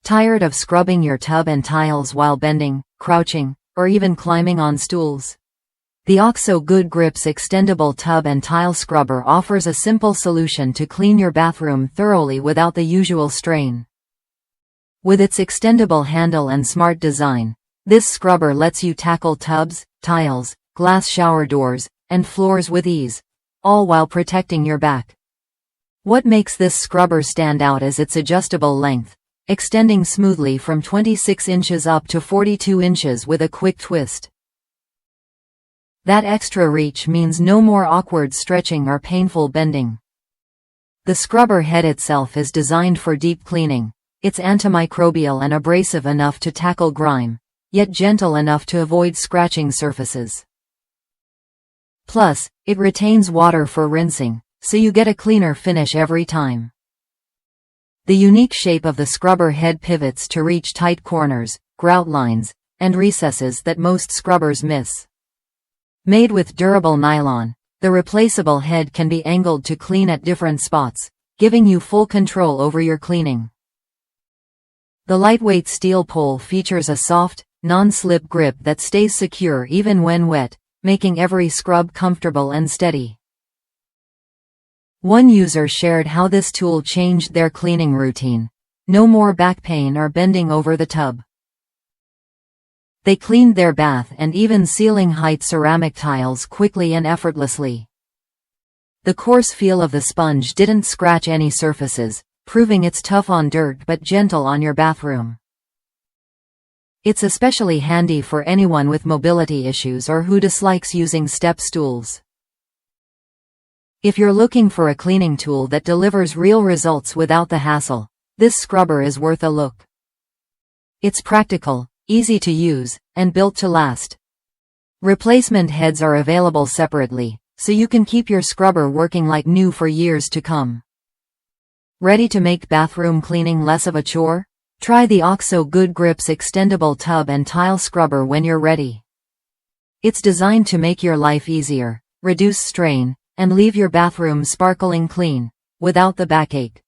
Tired of scrubbing your tub and tiles while bending, crouching, or even climbing on stools? The OXO Good Grips Extendable Tub and Tile Scrubber offers a simple solution to clean your bathroom thoroughly without the usual strain. With its extendable handle and smart design, this scrubber lets you tackle tubs, tiles, glass shower doors, and floors with ease, all while protecting your back. What makes this scrubber stand out is its adjustable length, extending smoothly from 26 inches up to 42 inches with a quick twist. That extra reach means no more awkward stretching or painful bending. The scrubber head itself is designed for deep cleaning. It's antimicrobial and abrasive enough to tackle grime, yet gentle enough to avoid scratching surfaces. Plus, it retains water for rinsing, so you get a cleaner finish every time. The unique shape of the scrubber head pivots to reach tight corners, grout lines, and recesses that most scrubbers miss. Made with durable nylon, the replaceable head can be angled to clean at different spots, giving you full control over your cleaning. The lightweight steel pole features a soft, non-slip grip that stays secure even when wet, making every scrub comfortable and steady. One user shared how this tool changed their cleaning routine. No more back pain or bending over the tub. They cleaned their bath and even ceiling height ceramic tiles quickly and effortlessly. The coarse feel of the sponge didn't scratch any surfaces, proving it's tough on dirt but gentle on your bathroom. It's especially handy for anyone with mobility issues or who dislikes using step stools. If you're looking for a cleaning tool that delivers real results without the hassle, this scrubber is worth a look. It's practical, easy to use, and built to last. Replacement heads are available separately, so you can keep your scrubber working like new for years to come. Ready to make bathroom cleaning less of a chore? Try the OXO Good Grips Extendable Tub and Tile Scrubber when you're ready. It's designed to make your life easier, reduce strain, and leave your bathroom sparkling clean, without the backache.